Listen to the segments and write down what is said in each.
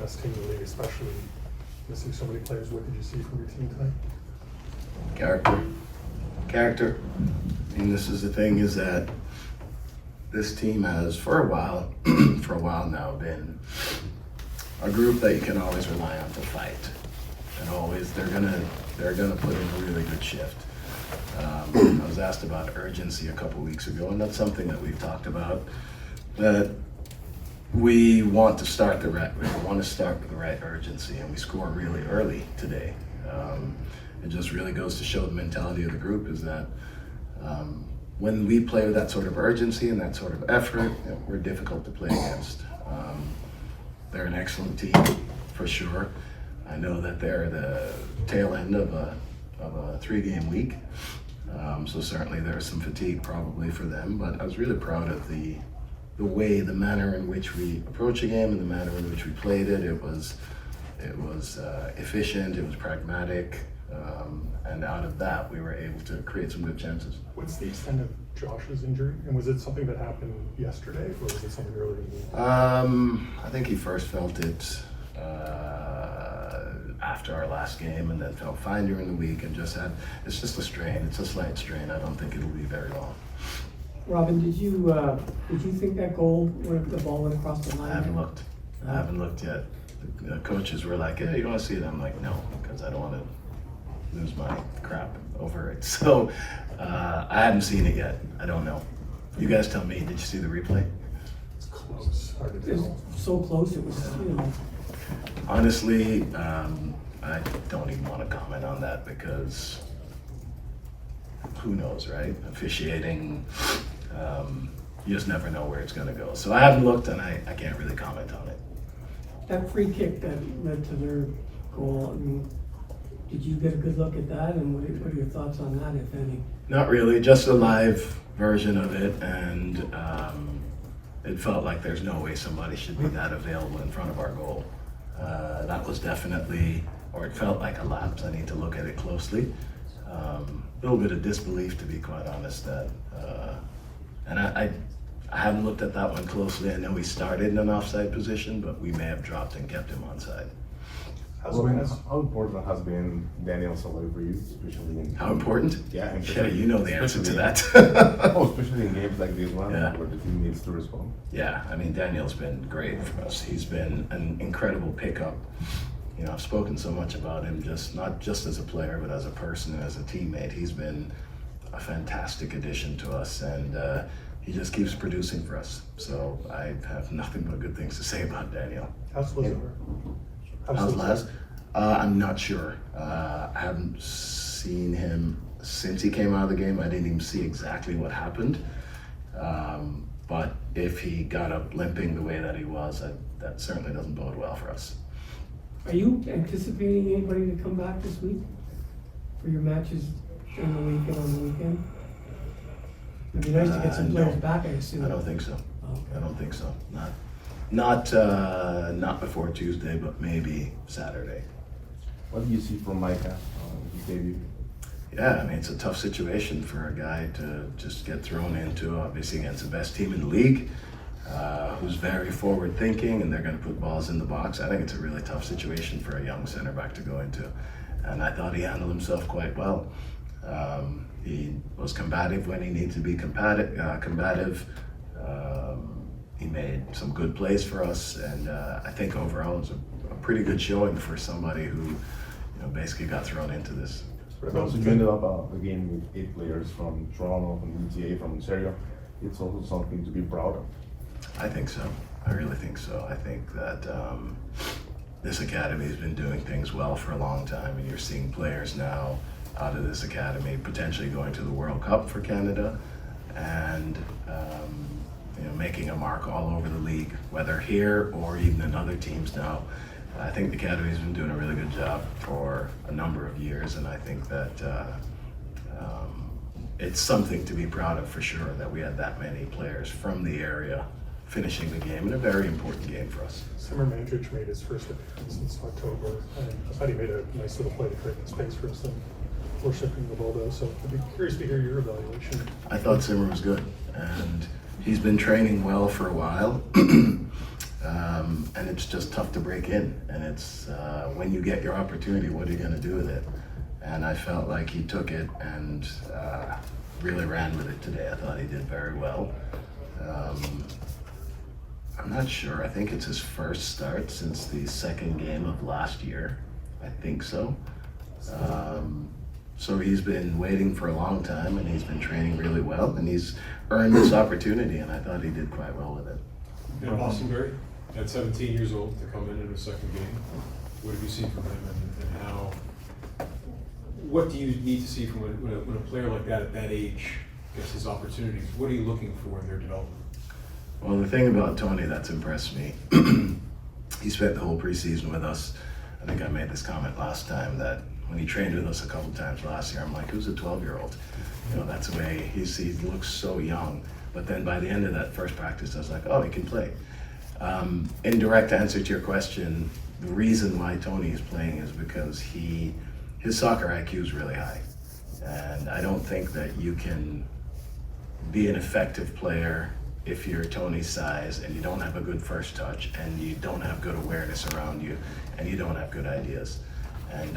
best team in the league, especially missing so many players. What did you see from your team tonight? Character. I mean, this is the thing, is that this team has, for a while, now, been a group that you can always rely on to fight, and always they're gonna put in a really good shift. I was asked about urgency a couple weeks ago, and that's something that we've talked about. That we want to start with the right urgency, and we score really early today. It just really goes to show the mentality of the group is that when we play with that sort of urgency and that sort of effort, we're difficult to play against. They're an excellent team, for sure. I know that they're the tail end of a 3-game week, so certainly there's some fatigue probably for them, but I was really proud of the manner in which we approached the game and the manner in which we played it. It was efficient, it was pragmatic, and out of that we were able to create some good chances. What's the extent of Josh's injury, and was it something that happened yesterday, or was it something earlier in the week? I think he first felt it after our last game, and then felt fine during the week, and it's just a strain. It's a slight strain. I don't think it'll be very long. Robin, did you think that goal, where the ball went across the line? I haven't looked yet. The coaches were like, "Yeah, you want to see it?" I'm like, "No," because I don't want to lose my crap over it. So I haven't seen it yet. I don't know. You guys tell me. Did you see the replay? It's close. Hard to It was tell. so close, it was, Honestly, I don't even want to comment on that, because who knows, right? Officiating, you just never know where it's going to go. So I haven't looked, and I can't really comment on it. that free kick that led to their goal, I mean, did you get a good look at that, and what are your thoughts on that, if any? Not really, just a live version of it, and it felt like there's no way somebody should be that available in front of our goal. That was definitely, or it felt like a lapse. I need to look at it closely. A little bit of disbelief, to be quite honest, that, and I haven't looked at that one closely. I know he started in an offside position, but we may have dropped and kept him onside. How important has been Daniel's away for you, especially in... How important? Yeah, You know the answer to that. Especially in games like this one, Yeah. where the team needs to respond. Yeah, I mean, Daniel's been great for us. He's been an incredible pickup. You know, I've spoken so much about him, not just as a player, but as a person and as a teammate. He's been a fantastic addition to us, and he just keeps producing for us. So I have nothing but good things to say about Daniel. How's Lazar? How's Laz? I'm not sure. I haven't seen him since he came out of the game. I didn't even see exactly what happened. But if he got up limping the way that he was, that certainly doesn't bode well for us. Are you anticipating anybody to come back this week for your matches during the week and on the weekend? It'd be nice to get some players No. back, I assume. I don't think so. Okay. I don't think so. Not before Tuesday, but maybe Saturday. What do you see from Micah, his debut? Yeah, I mean, it's a tough situation for a guy to just get thrown into, obviously against the best team in the league, who's very forward thinking, and they're going to put balls in the box. I think it's a really tough situation for a young center back to go into, and I thought he handled himself quite well. He was combative when he needed to be combative. He made some good plays for us, and I think overall it was a pretty good showing for somebody who, basically got thrown into this. Also, you ended up the game with 8 players from Toronto, from GTA, from Ontario. It's also something to be proud of. I think so. I really think so. I think that this academy has been doing things well for a long time, and you're seeing players now out of this academy potentially going to the World Cup for Canada, and making a mark all over the league, whether here or even in other teams now. I think the academy's been doing a really good job for a number of years, and I think that it's something to be proud of for sure, that we had that many players from the area finishing the game in a very important game for us. Simmer Mandrich made his first appearance since October, and I thought he made a nice little play to create the space for us before shipping the ball down. So I'd be curious to hear your evaluation. I thought Simmer was good, and he's been training well for a while. And it's just tough to break in. And it's when you get your opportunity, what are you going to do with it? And I felt like he took it and really ran with it today. I thought he did very well. I'm not sure. I think it's his first start since the second game of last year. I think so. So he's been waiting for a long time, and he's been training really well, and he's earned this opportunity, and I thought he did quite well with it. And Bostonberry, at 17 years old, to come in a second game, what have you seen from him, and how? What do you need to see from when a player like that at that age gets his opportunities? What are you looking for in their development? Well, the thing about Tony that's impressed me, he spent the whole preseason with us. I think I made this comment last time that when he trained with us a couple times last year, I'm like, who's a 12-year-old? You know, that's the way he looks so young. But then by the end of that first practice, I was like, oh, he can play. In direct answer to your question, the reason why Tony is playing is because his soccer IQ is really high. And I don't think that you can be an effective player if you're Tony's size and you don't have a good first touch and you don't have good awareness around you and you don't have good ideas. And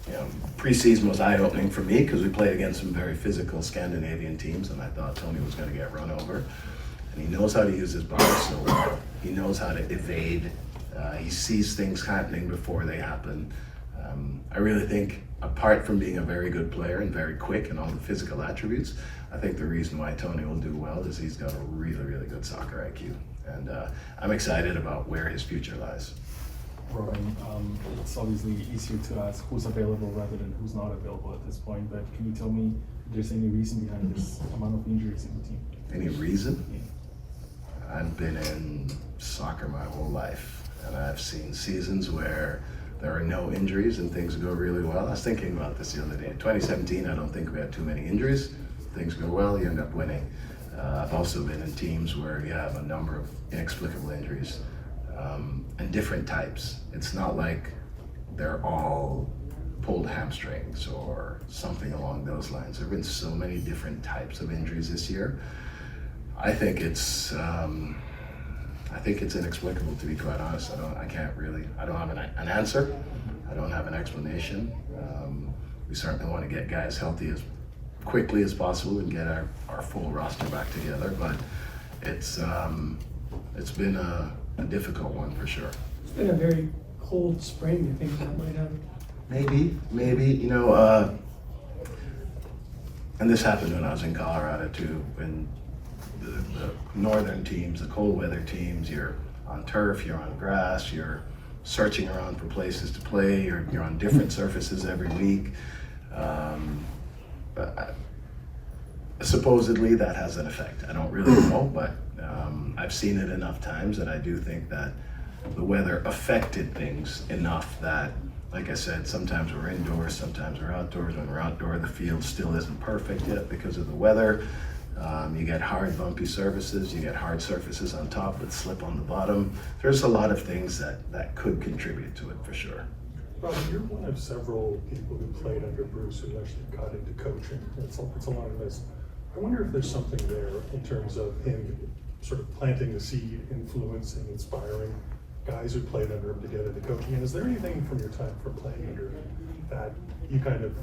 you know, preseason was eye-opening for me because we played against some very physical Scandinavian teams, and I thought Tony was going to get run over. And he knows how to use his body so well. He knows how to evade. He sees things happening before they happen. I really think, apart from being a very good player and very quick and all the physical attributes, I think the reason why Tony will do well is he's got a really, really good soccer IQ. And I'm excited about where his future lies. Robin, it's obviously easier to ask who's available rather than who's not available at this point, but can you tell me if there's any reason behind this amount of injuries in the team? Any reason? I've been in soccer my whole life, and I've seen seasons where there are no injuries and things go really well. I was thinking about this the other day. In 2017, I don't think we had too many injuries. Things go well, you end up winning. I've also been in teams where you have a number of inexplicable injuries. And different types. It's not like they're all pulled hamstrings or something along those lines. There have been so many different types of injuries this year. I think it's inexplicable, to be quite honest. I don't have an answer. I don't have an explanation. We certainly want to get guys healthy as quickly as possible and get our full roster back together, but it's been a difficult one for sure. It's been a very cold spring. I think that might have. Maybe, you know, and this happened when I was in Colorado too, when the northern teams, the cold weather teams, you're on turf, you're on grass, you're searching around for places to play, you're on different surfaces every week. Supposedly that has an effect. I don't really know, but I've seen it enough times that I do think that the weather affected things enough that, like I said, sometimes we're indoors, sometimes we're outdoors. When we're outdoor, the field still isn't perfect yet because of the weather. You get hard, bumpy surfaces, you get hard surfaces on top with slip on the bottom. There's a lot of things that could contribute to it for sure. Robin, you're one of several people who played under Bruce who actually got into coaching. It's a lot of this. I wonder if there's something there in terms of him sort of planting the seed, influencing, inspiring guys who played under him to get into coaching. And is there anything from your time from playing under him that you kind of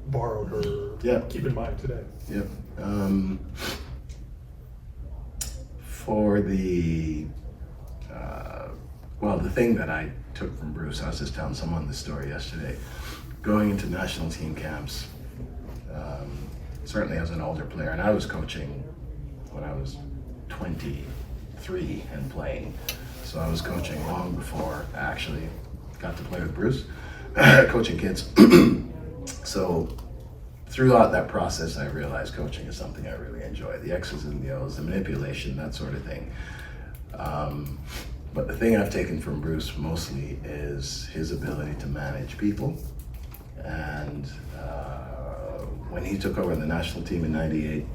borrowed or keep in mind today? Yep. For the the thing that I took from Bruce, I was just telling someone this story yesterday, going into national team camps, certainly as an older player, and I was coaching when I was 23 and playing, so I was coaching long before I actually got to play with Bruce, coaching kids. So throughout that process, I realized coaching is something I really enjoy. The X's and the O's, the manipulation, that sort of thing. But the thing I've taken from Bruce mostly is his ability to manage people. And when he took over the national team in '98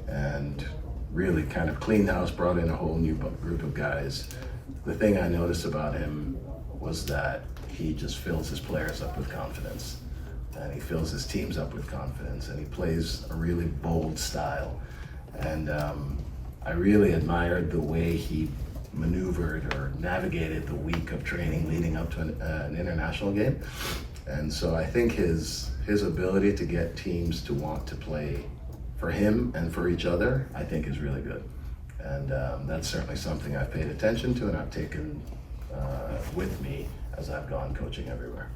and really kind of cleaned house, brought in a whole new group of guys, the thing I noticed about him was that he just fills his players up with confidence. And he fills his teams up with confidence, and he plays a really bold style. And I really admired the way he maneuvered or navigated the week of training leading up to an international game. And so I think his ability to get teams to want to play for him and for each other, I think is really good. And that's certainly something I've paid attention to and I've taken with me as I've gone coaching everywhere.